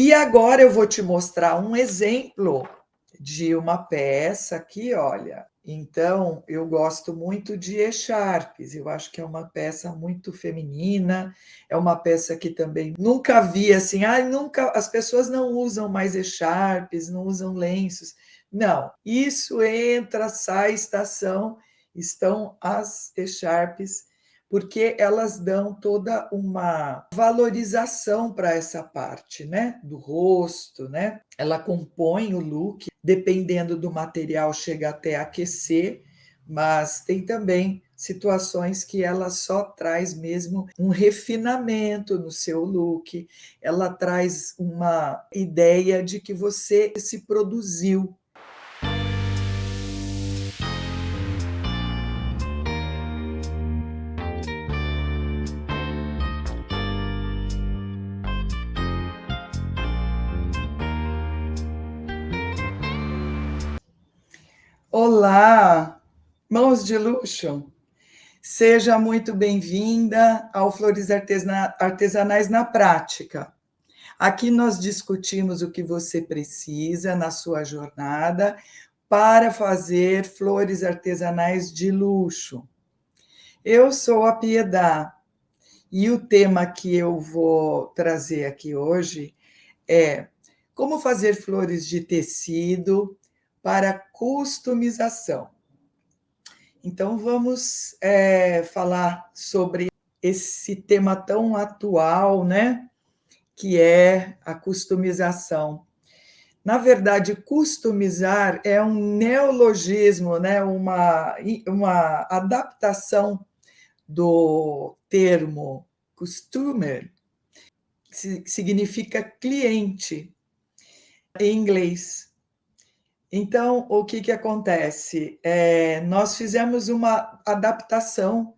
E agora eu vou te mostrar um exemplo de uma peça aqui, olha. Então, eu gosto muito de echarpes, eu acho que é uma peça muito feminina, é uma peça que também nunca vi assim, nunca, as pessoas não usam mais echarpes, não usam lenços. Não, isso entra, sai, estação, estão as echarpes, porque elas dão toda uma valorização para essa parte, né, do rosto, né? Ela compõe o look, dependendo do material, chega até a aquecer, mas tem também situações que ela só traz mesmo um refinamento no seu look, ela traz uma ideia de que você se produziu. Olá, mãos de luxo! Seja muito bem-vinda ao Flores Artesanais na Prática. Aqui nós discutimos o que você precisa na sua jornada para fazer flores artesanais de luxo. Eu sou a Piedade e o tema que eu vou trazer aqui hoje é como fazer flores de tecido para customização. Então, vamos falar sobre esse tema tão atual, né? Que é a customização. Na verdade, customizar é um neologismo, né? Uma adaptação do termo customer, que significa cliente em inglês. Então, o que acontece? Nós fizemos uma adaptação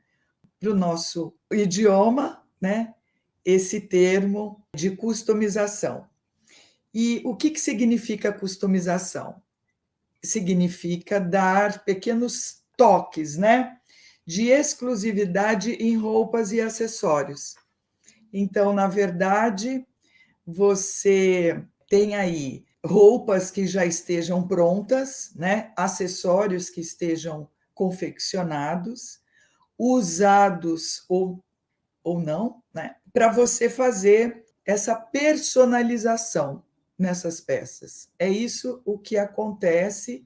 para o nosso idioma, né? Esse termo de customização. E o que significa customização? Significa dar pequenos toques, né? De exclusividade em roupas e acessórios. Então, na verdade, você tem aí roupas que já estejam prontas, né? Acessórios que estejam confeccionados, usados ou não, né? Para você fazer essa personalização nessas peças. É isso o que acontece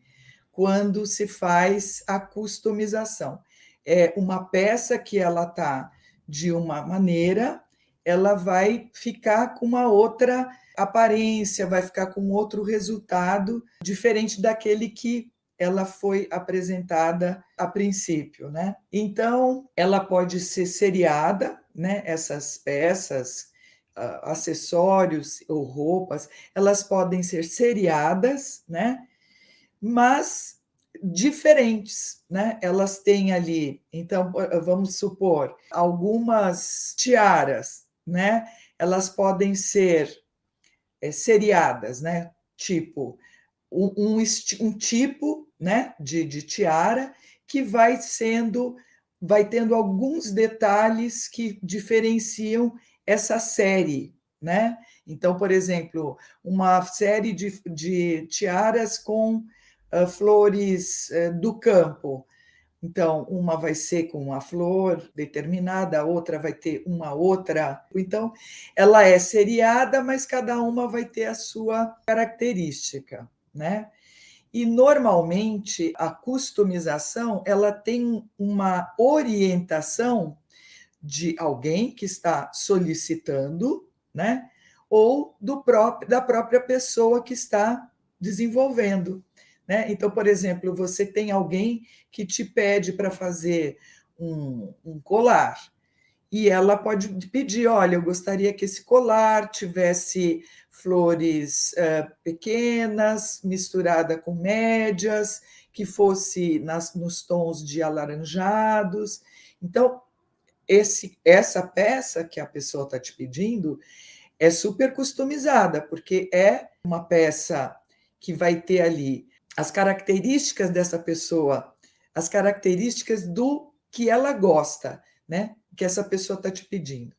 quando se faz a customização. É uma peça que ela está de uma maneira, ela vai ficar com uma outra aparência, vai ficar com outro resultado diferente daquele que ela foi apresentada a princípio, né? Então, ela pode ser seriada, né? Essas peças, acessórios ou roupas, elas podem ser seriadas, né? Mas diferentes, né? Elas têm ali, então, vamos supor, algumas tiaras, né? Elas podem ser seriadas, né? Tipo, um tipo, né, de tiara que vai tendo alguns detalhes que diferenciam essa série, né? Então, por exemplo, uma série de tiaras com flores do campo. Então, uma vai ser com uma flor determinada, a outra vai ter uma outra. Então, ela é seriada, mas cada uma vai ter a sua característica, né? E normalmente a customização, ela tem uma orientação de alguém que está solicitando, né? Ou da própria pessoa que está desenvolvendo, né? Então, por exemplo, você tem alguém que te pede para fazer um colar, e ela pode pedir: olha, eu gostaria que esse colar tivesse flores pequenas, misturada com médias, que fosse nos tons de alaranjados. Então, essa peça que a pessoa está te pedindo é super customizada, porque é uma peça que vai ter ali as características dessa pessoa, as características do que ela gosta, né? Que essa pessoa está te pedindo.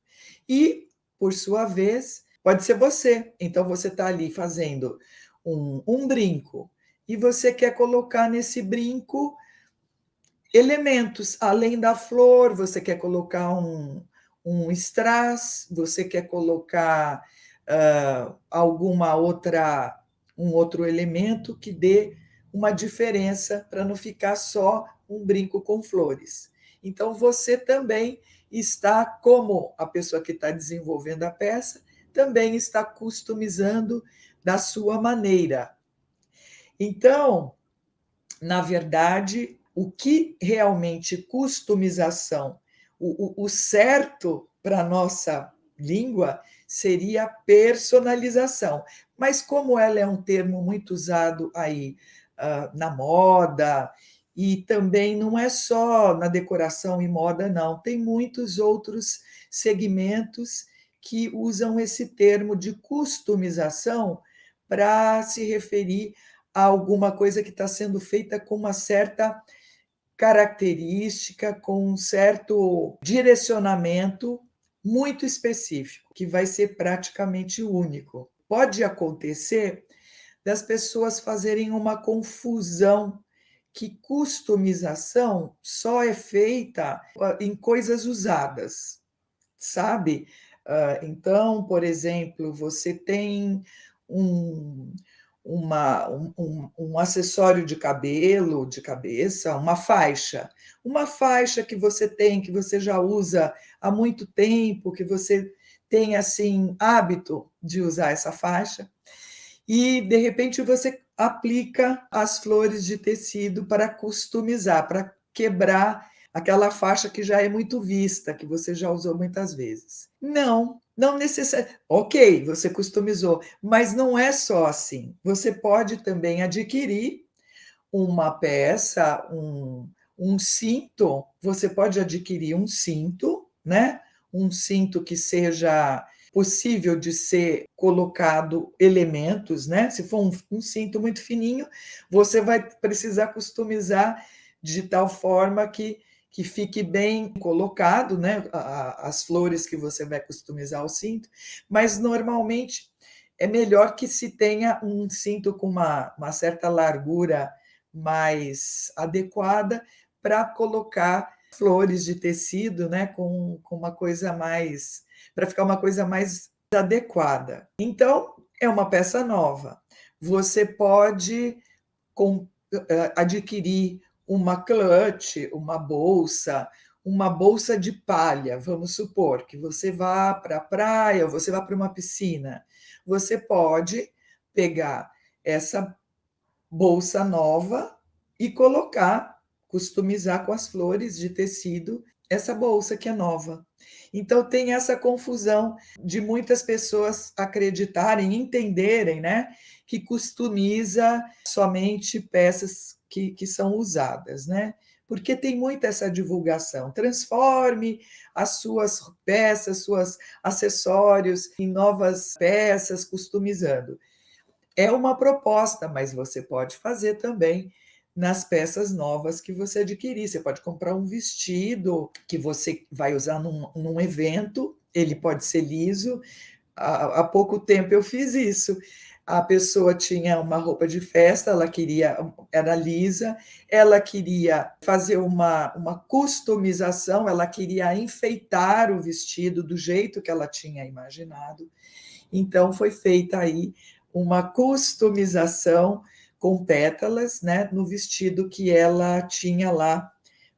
E, por sua vez, Pode ser você. Então, você está ali fazendo um brinco e você quer colocar nesse brinco elementos, além da flor, você quer colocar um strass, você quer colocar alguma outra, um outro elemento que dê uma diferença para não ficar só um brinco com flores. Então, você também está, como a pessoa que está desenvolvendo a peça, também está customizando da sua maneira. Então, na verdade, o que realmente customização, o certo para a nossa língua seria personalização. Mas como ela é um termo muito usado aí na moda, e também não é só na decoração e moda, não, tem muitos outros segmentos que usam esse termo de customização para se referir a alguma coisa que está sendo feita com uma certa característica, com um certo direcionamento muito específico, que vai ser praticamente único. Pode acontecer das pessoas fazerem uma confusão que customização só é feita em coisas usadas, sabe? Então, por exemplo, você tem um, um acessório de cabelo, de cabeça, uma faixa que você tem, que você já usa há muito tempo, que você tem assim hábito de usar essa faixa, e de repente você aplica as flores de tecido para customizar, para quebrar aquela faixa que já é muito vista, que você já usou muitas vezes. Não, não necessariamente. Ok, você customizou, mas não é só assim. Você pode também adquirir uma peça, um cinto, você pode adquirir um cinto, né? Um cinto que seja possível de ser colocado elementos, né? Se for um cinto muito fininho, você vai precisar customizar de tal forma que fique bem colocado, né? As flores que você vai customizar o cinto, mas normalmente é melhor que se tenha um cinto com uma certa largura mais adequada para colocar flores de tecido, né, com uma coisa mais, para ficar uma coisa mais adequada. Então, é uma peça nova. Você pode adquirir uma clutch, uma bolsa de palha, vamos supor que você vá para a praia, ou você vá para uma piscina. Você pode pegar essa bolsa nova e colocar, customizar com as flores de tecido essa bolsa que é nova. Então tem essa confusão de muitas pessoas acreditarem, entenderem, né, que customiza somente peças que são usadas, né? Porque tem muita essa divulgação. Transforme as suas peças, seus acessórios em novas peças, customizando. É uma proposta, mas você pode fazer também nas peças novas que você adquirir. Você pode comprar um vestido que você vai usar num evento, ele pode ser liso. Há pouco tempo eu fiz isso. A pessoa tinha uma roupa de festa, ela queria, era lisa, ela queria fazer uma customização, ela queria enfeitar o vestido do jeito que ela tinha imaginado. Então, foi feita aí uma customização com pétalas, né, no vestido que ela tinha lá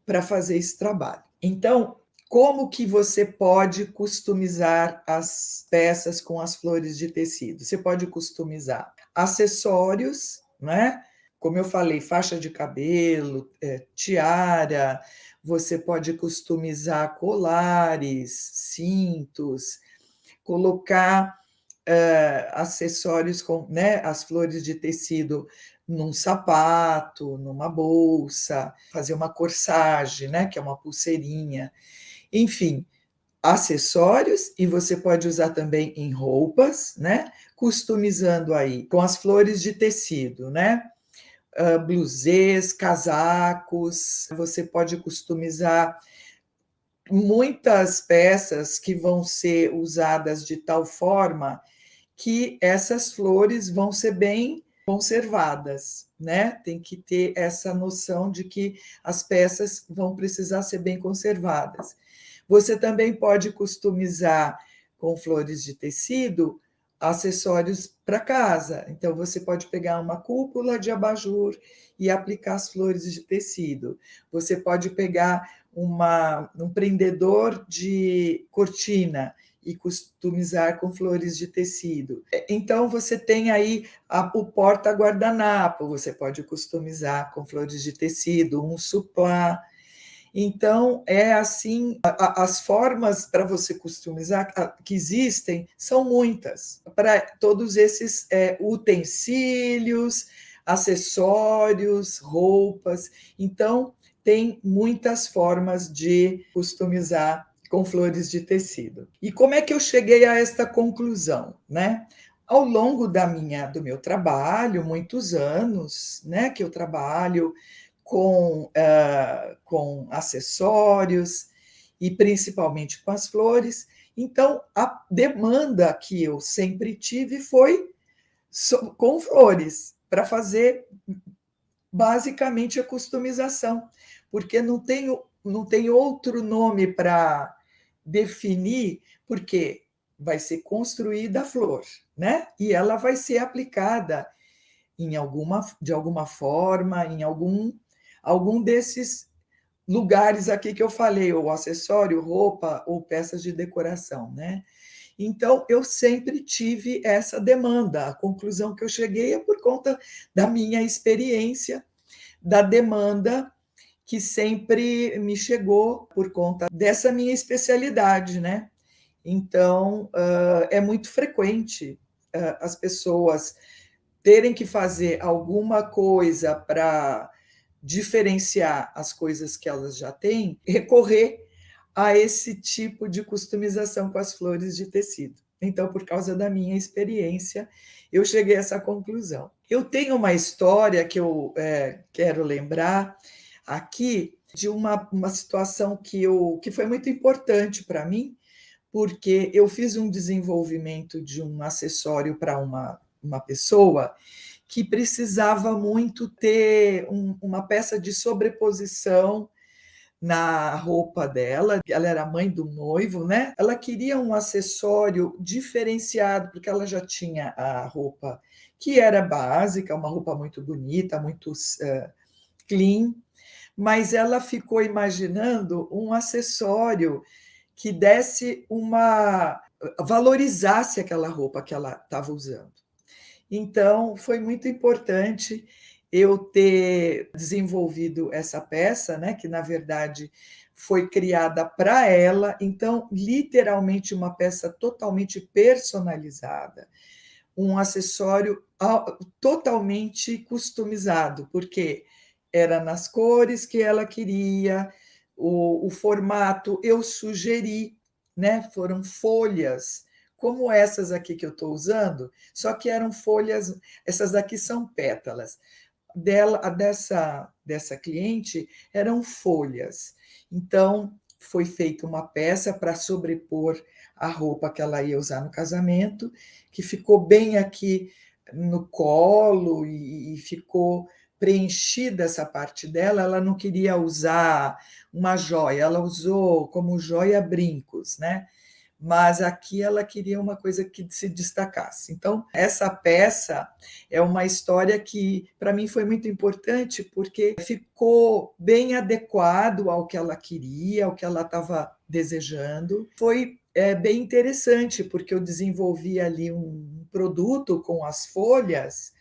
para fazer esse trabalho. Então, como que você pode customizar as peças com as flores de tecido? Você pode customizar acessórios, né? Como eu falei, faixa de cabelo, tiara, você pode customizar colares, cintos, colocar acessórios com, né, as flores de tecido num sapato, numa bolsa, fazer uma corsagem, né, que é uma pulseirinha. Enfim, acessórios, e você pode usar também em roupas, né, customizando aí com as flores de tecido, né? Blusês, casacos, você pode customizar muitas peças que vão ser usadas de tal forma que essas flores vão ser bem conservadas, né? Tem que ter essa noção de que as peças vão precisar ser bem conservadas. Você também pode customizar com flores de tecido acessórios para casa. Então, você pode pegar uma cúpula de abajur e aplicar as flores de tecido. Você pode pegar um prendedor de cortina e customizar com flores de tecido. Então, você tem aí o porta-guardanapo, você pode customizar com flores de tecido, um suplá. Então, é assim, as formas para você customizar que existem são muitas, para todos esses utensílios, acessórios, roupas. Então, tem muitas formas de customizar com flores de tecido. E como é que eu cheguei a esta conclusão, né? Ao longo do meu trabalho, muitos anos, né, que eu trabalho com acessórios e principalmente com as flores. Então, a demanda que eu sempre tive foi com flores, para fazer basicamente a customização, porque não tem outro nome para definir, porque vai ser construída a flor, né? E ela vai ser aplicada de alguma forma, em algum desses lugares aqui que eu falei, ou acessório, roupa ou peças de decoração, né? Então, eu sempre tive essa demanda. A conclusão que eu cheguei é por conta da minha experiência, da demanda que sempre me chegou por conta dessa minha especialidade, né? Então, é muito frequente as pessoas terem que fazer alguma coisa para diferenciar as coisas que elas já têm, recorrer a esse tipo de customização com as flores de tecido. Então, por causa da minha experiência, eu cheguei a essa conclusão. Eu tenho uma história que eu quero lembrar aqui de uma situação que foi muito importante para mim, porque eu fiz um desenvolvimento de um acessório para uma pessoa que precisava muito ter uma peça de sobreposição na roupa dela. Ela era mãe do noivo, né? Ela queria um acessório diferenciado, porque ela já tinha a roupa que era básica, uma roupa muito bonita, muito clean, mas ela ficou imaginando um acessório que desse valorizasse aquela roupa que ela estava usando. Então, foi muito importante eu ter desenvolvido essa peça, né, que na verdade foi criada para ela, então, literalmente uma peça totalmente personalizada, um acessório totalmente customizado, porque era nas cores que ela queria, o formato eu sugeri, né? Foram folhas, como essas aqui que eu estou usando, só que eram folhas, essas daqui são pétalas. Dessa cliente eram folhas. Então, foi feita uma peça para sobrepor a roupa que ela ia usar no casamento, que ficou bem aqui no colo e ficou preenchida essa parte dela. Ela não queria usar uma joia, ela usou como joia brincos, né? Mas aqui ela queria uma coisa que se destacasse. Então, essa peça é uma história que, para mim, foi muito importante, porque ficou bem adequado ao que ela queria, ao que ela estava desejando. Foi bem interessante, porque eu desenvolvi ali um produto com as folhas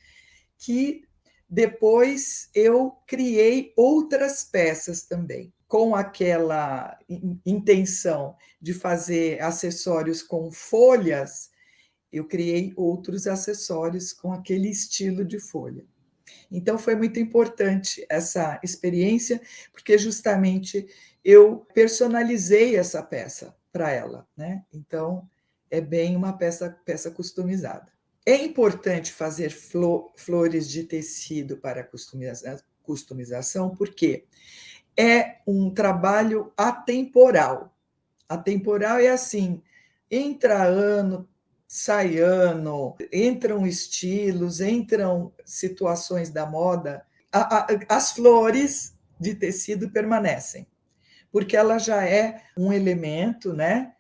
que depois eu criei outras peças também, com aquela intenção de fazer acessórios com folhas. Eu criei outros acessórios com aquele estilo de folha. Então, foi muito importante essa experiência, porque justamente eu personalizei essa peça para ela, né? Então, é bem uma peça customizada. É importante fazer flores de tecido para customização, porque é um trabalho atemporal. Atemporal é assim, entra ano, saiano, entram estilos, entram situações da moda, as flores de tecido permanecem, porque ela já é um elemento, né?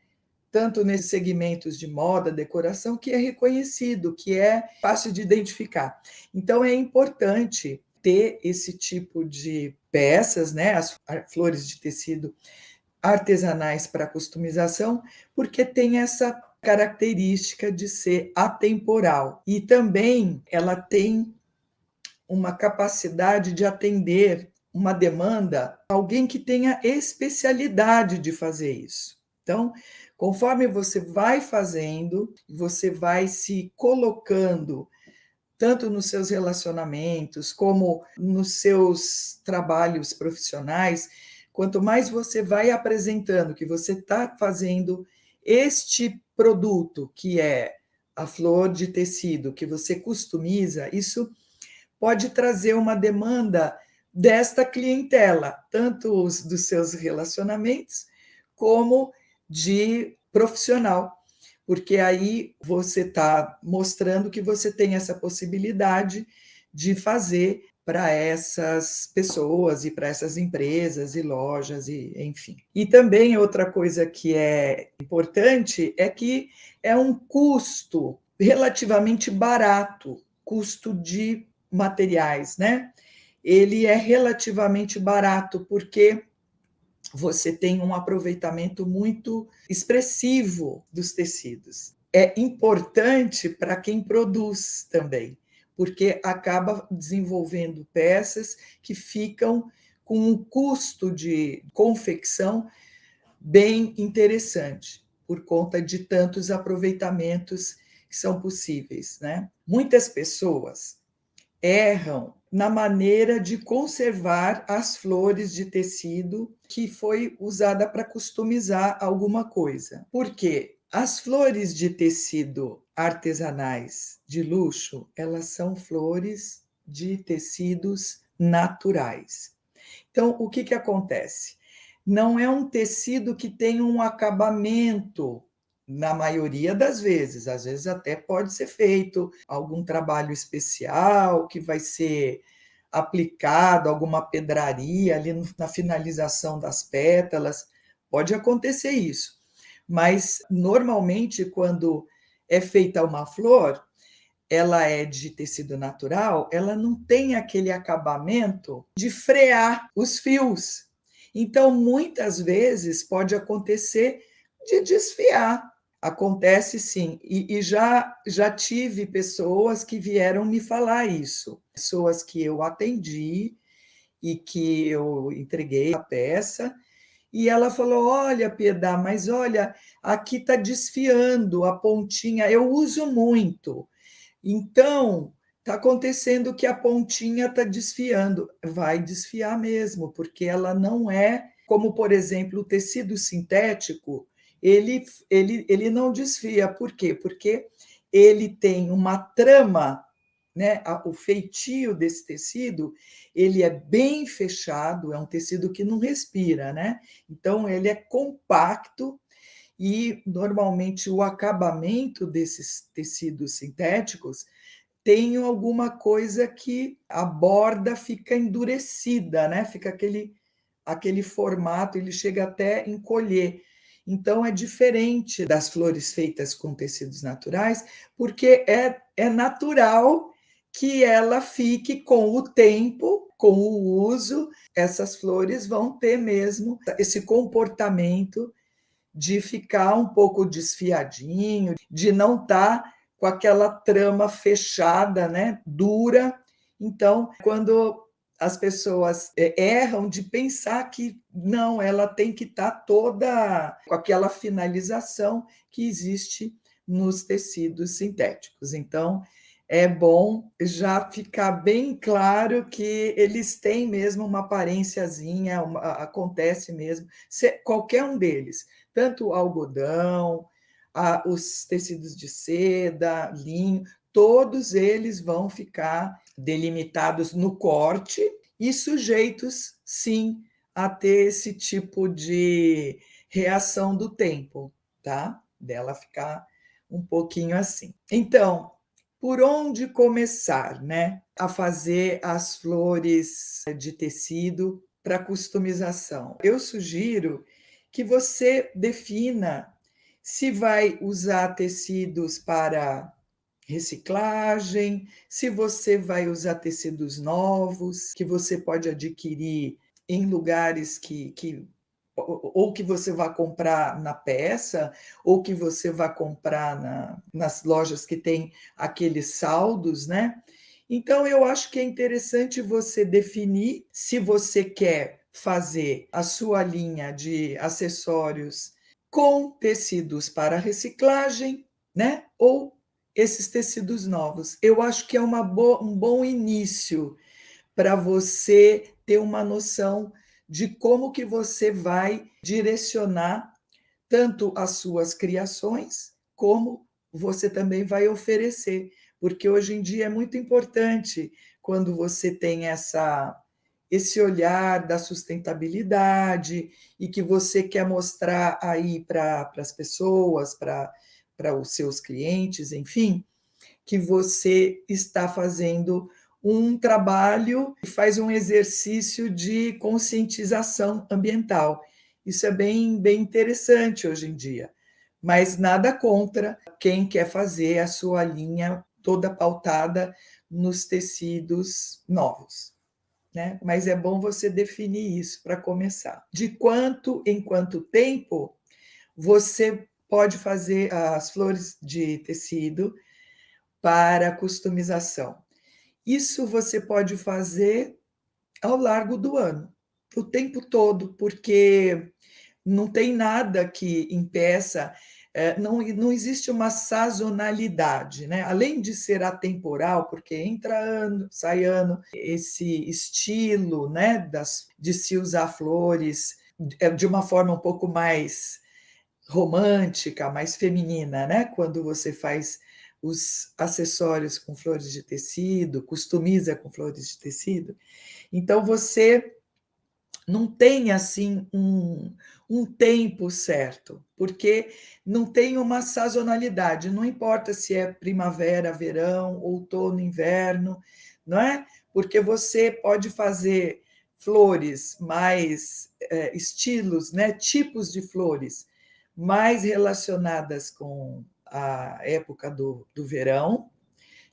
Tanto nesses segmentos de moda, decoração, que é reconhecido, que é fácil de identificar. Então, é importante ter esse tipo de peças, né? As flores de tecido artesanais para customização, porque tem essa característica de ser atemporal. E também ela tem uma capacidade de atender uma demanda, alguém que tenha especialidade de fazer isso. Então, conforme você vai fazendo, você vai se colocando tanto nos seus relacionamentos como nos seus trabalhos profissionais, quanto mais você vai apresentando que você está fazendo este produto, que é a flor de tecido, que você customiza, isso pode trazer uma demanda desta clientela, tanto dos seus relacionamentos, como de profissional, porque aí você está mostrando que você tem essa possibilidade de fazer para essas pessoas e para essas empresas e lojas e enfim. E também outra coisa que é importante é que é um custo relativamente barato, custo de materiais, né? Ele é relativamente barato porque você tem um aproveitamento muito expressivo dos tecidos. É importante para quem produz também, porque acaba desenvolvendo peças que ficam com um custo de confecção bem interessante, por conta de tantos aproveitamentos que são possíveis, né? Muitas pessoas erram na maneira de conservar as flores de tecido que foi usada para customizar alguma coisa. Por quê? As flores de tecido artesanais de luxo, elas são flores de tecidos naturais. Então, o que acontece? Não é um tecido que tem um acabamento, na maioria das vezes. Às vezes até pode ser feito algum trabalho especial que vai ser aplicado, alguma pedraria ali na finalização das pétalas. Pode acontecer isso. Mas, normalmente, quando é feita uma flor, ela é de tecido natural, ela não tem aquele acabamento de frear os fios. Então, muitas vezes pode acontecer de desfiar. Acontece sim, e já tive pessoas que vieram me falar isso, pessoas que eu atendi e que eu entreguei a peça, e ela falou: olha, Piedade, mas olha, aqui está desfiando a pontinha, eu uso muito. Então, está acontecendo que a pontinha está desfiando. Vai desfiar mesmo, porque ela não é como, por exemplo, o tecido sintético, ele não desfia. Por quê? Porque ele tem uma trama, né? O feitio desse tecido, ele é bem fechado, é um tecido que não respira, né? Então, ele é compacto e, normalmente, o acabamento desses tecidos sintéticos tem alguma coisa que a borda fica endurecida, né? Fica aquele formato, ele chega até encolher. Então, é diferente das flores feitas com tecidos naturais, porque é natural que ela fique com o tempo, com o uso, essas flores vão ter mesmo esse comportamento de ficar um pouco desfiadinho, de não estar com aquela trama fechada, né, dura. Então, quando as pessoas erram de pensar que não, ela tem que estar toda com aquela finalização que existe nos tecidos sintéticos. Então, é bom já ficar bem claro que eles têm mesmo uma aparênciazinha, acontece mesmo, qualquer um deles, tanto o algodão, os tecidos de seda, linho, todos eles vão ficar delimitados no corte e sujeitos, sim, a ter esse tipo de reação do tempo, tá? Dela ficar um pouquinho assim. Então, por onde começar, né, a fazer as flores de tecido para customização? Eu sugiro que você defina se vai usar tecidos para reciclagem, se você vai usar tecidos novos, que você pode adquirir em lugares que ou que você vai comprar na peça, ou que você vai comprar nas lojas que tem aqueles saldos, né? Então, eu acho que é interessante você definir se você quer fazer a sua linha de acessórios com tecidos para reciclagem, né? Ou esses tecidos novos. Eu acho que é um bom início para você ter uma noção de como que você vai direcionar tanto as suas criações, como você também vai oferecer, porque hoje em dia é muito importante quando você tem esse olhar da sustentabilidade e que você quer mostrar aí para as pessoas, para os seus clientes, enfim, que você está fazendo um trabalho e faz um exercício de conscientização ambiental. Isso é bem interessante hoje em dia, mas nada contra quem quer fazer a sua linha toda pautada nos tecidos novos, né? Mas é bom você definir isso para começar. De quanto em quanto tempo você pode fazer as flores de tecido para customização? Isso você pode fazer ao largo do ano, o tempo todo, porque não tem nada que impeça, não existe uma sazonalidade, né? Além de ser atemporal, porque entra ano, sai ano, esse estilo, né, de se usar flores de uma forma um pouco mais romântica, mais feminina, né? Quando você faz os acessórios com flores de tecido, customiza com flores de tecido. Então, você não tem assim um tempo certo, porque não tem uma sazonalidade, não importa se é primavera, verão, outono, inverno, não é? Porque você pode fazer flores mais estilos, né? Tipos de flores mais relacionadas com a época do verão,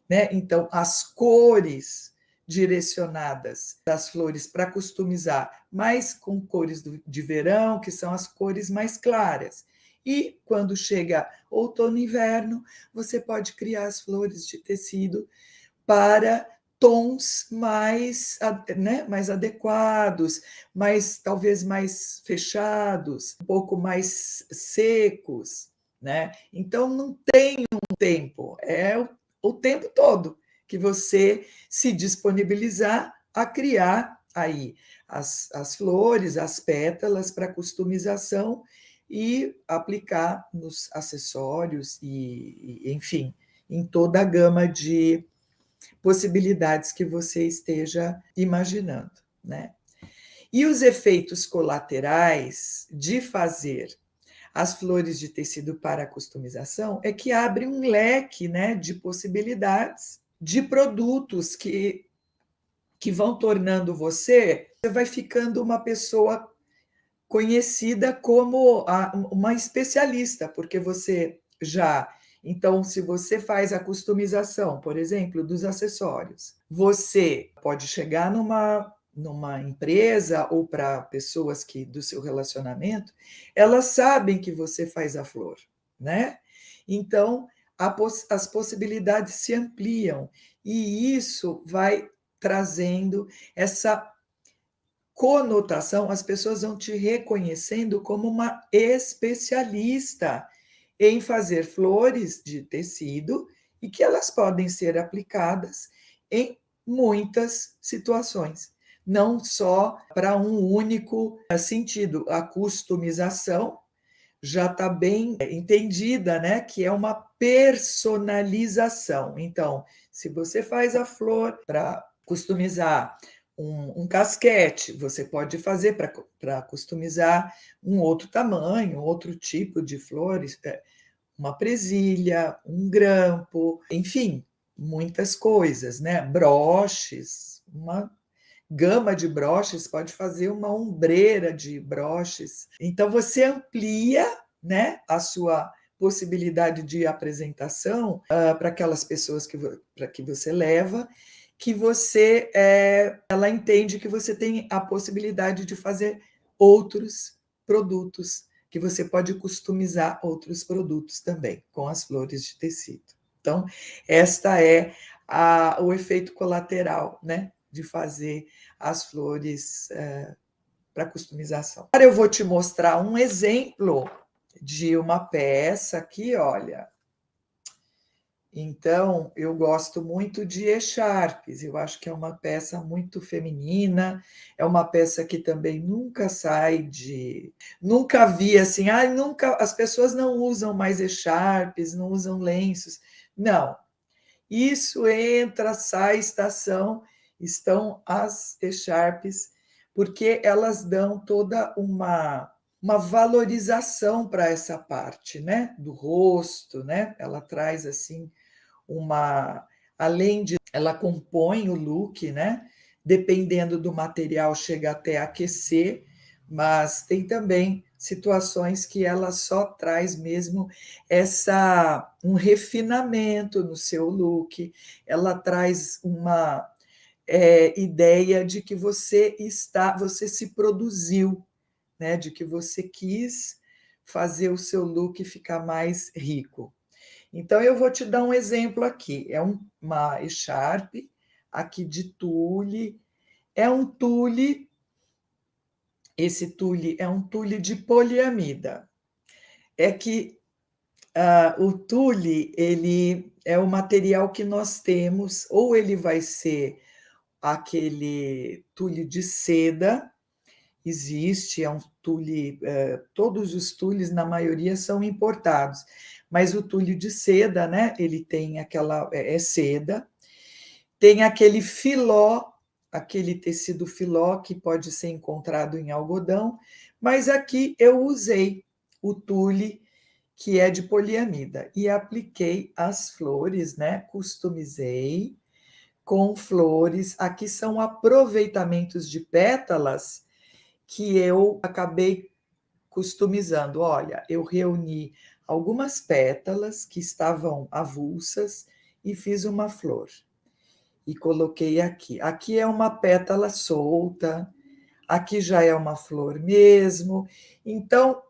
né? Então, as cores direcionadas das flores para customizar, mais com cores de verão, que são as cores mais claras. E quando chega outono e inverno, você pode criar as flores de tecido para tons mais, né, mais adequados, mais talvez mais fechados, um pouco mais secos, né? Então não tem um tempo, é o tempo todo que você se disponibilizar a criar aí as flores, as pétalas para customização e aplicar nos acessórios enfim, em toda a gama de possibilidades que você esteja imaginando, né? E os efeitos colaterais de fazer as flores de tecido para customização é que abre um leque, né, de possibilidades de produtos que vão tornando você vai ficando uma pessoa conhecida como uma especialista, porque você já. Então, se você faz a customização, por exemplo, dos acessórios, você pode chegar numa empresa ou para pessoas que do seu relacionamento, elas sabem que você faz a flor, né? Então, as possibilidades se ampliam e isso vai trazendo essa conotação, as pessoas vão te reconhecendo como uma especialista em fazer flores de tecido e que elas podem ser aplicadas em muitas situações, não só para um único sentido. A customização já está bem entendida, né? Que é uma personalização. Então, se você faz a flor para customizar casquete, você pode fazer para customizar um outro tamanho, outro tipo de flores, uma presilha, um grampo, enfim, muitas coisas, né? Broches, uma gama de broches, pode fazer uma ombreira de broches. Então, você amplia, né, a sua possibilidade de apresentação para aquelas pessoas para que você leva, que você ela entende que você tem a possibilidade de fazer outros produtos, que você pode customizar outros produtos também com as flores de tecido. Então, esta é o efeito colateral, né, de fazer as flores para customização. Agora eu vou te mostrar um exemplo de uma peça aqui, olha. Então, eu gosto muito de echarpes, eu acho que é uma peça muito feminina, é uma peça que também nunca sai de... Nunca vi assim, nunca, as pessoas não usam mais echarpes, não usam lenços. Não, isso entra, sai, estação, estão as echarpes, porque elas dão toda uma valorização para essa parte, né, do rosto, né? Ela traz assim além de ela compõe o look, né? Dependendo do material, chega até a aquecer, mas tem também situações que ela só traz mesmo um refinamento no seu look, ela traz uma ideia de que você se produziu, né? De que você quis fazer o seu look ficar mais rico. Então, eu vou te dar um exemplo aqui. É uma echarpe aqui de tule. É um tule, esse tule é um tule de poliamida. É que o tule, ele é o material que nós temos, ou ele vai ser aquele tule de seda, existe, é um tule, todos os tules, na maioria, são importados, mas o tule de seda, né, ele tem aquela, é seda, tem aquele filó, aquele tecido filó que pode ser encontrado em algodão, mas aqui eu usei o tule que é de poliamida e apliquei as flores, né, customizei com flores, aqui são aproveitamentos de pétalas que eu acabei customizando. Olha, eu reuni algumas pétalas que estavam avulsas e fiz uma flor. E coloquei aqui. Aqui é uma pétala solta, aqui já é uma flor mesmo. Então,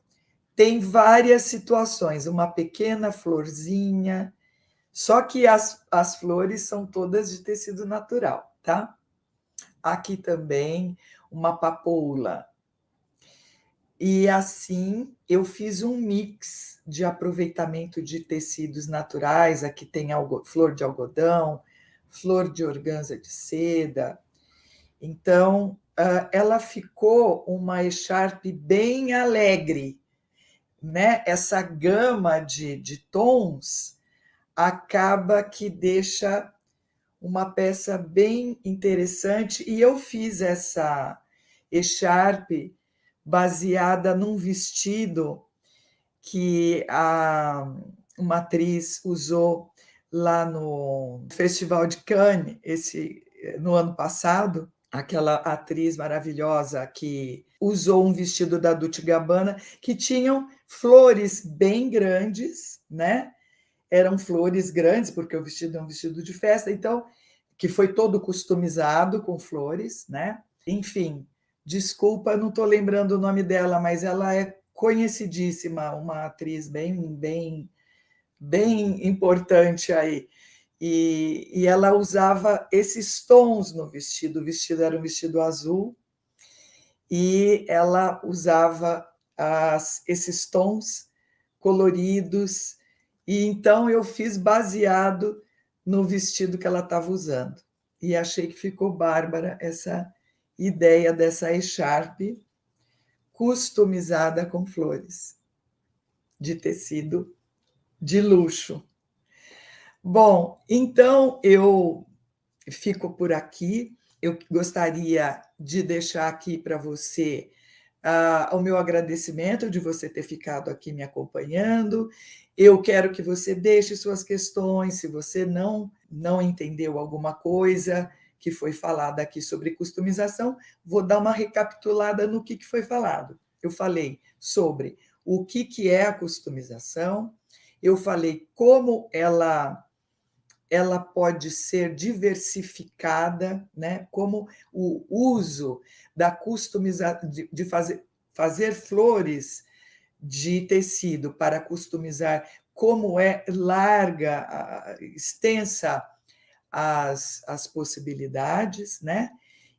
tem várias situações. Uma pequena florzinha, só que as flores são todas de tecido natural, tá? Aqui também uma papoula. E assim eu fiz um mix de aproveitamento de tecidos naturais. Aqui tem flor de algodão, flor de organza de seda. Então, ela ficou uma echarpe bem alegre, né? Essa gama de tons acaba que deixa uma peça bem interessante. E eu fiz essa echarpe baseada num vestido que uma atriz usou lá no Festival de Cannes, no ano passado, aquela atriz maravilhosa que usou um vestido da Dolce & Gabbana que tinham flores bem grandes, né? Eram flores grandes, porque o vestido é um vestido de festa, então, que foi todo customizado com flores, né? Enfim, desculpa, não estou lembrando o nome dela, mas ela é conhecidíssima, uma atriz bem importante aí. E ela usava esses tons no vestido. O vestido era um vestido azul e ela usava esses tons coloridos. E então eu fiz baseado no vestido que ela estava usando. E achei que ficou bárbara essa ideia dessa echarpe customizada com flores de tecido de luxo. Bom, então eu fico por aqui. Eu gostaria de deixar aqui para você o meu agradecimento de você ter ficado aqui me acompanhando Eu quero que você deixe suas questões, se você não entendeu alguma coisa que foi falada aqui sobre customização, vou dar uma recapitulada no que foi falado. Eu falei sobre o que é a customização, eu falei como ela pode ser diversificada, né? Como o uso da customização, de fazer flores de tecido para customizar, como é larga, extensa as possibilidades, né?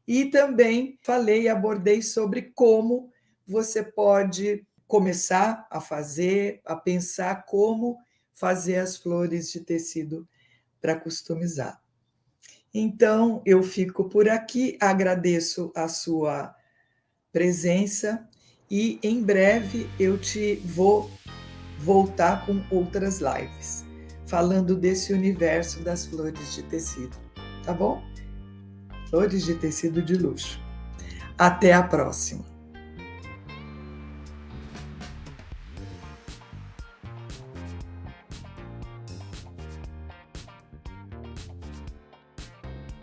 E também abordei sobre como você pode começar a fazer, a pensar como fazer as flores de tecido para customizar. Então, eu fico por aqui, agradeço a sua presença e em breve eu te vou voltar com outras lives, falando desse universo das flores de tecido, tá bom? Flores de tecido de luxo. Até a próxima!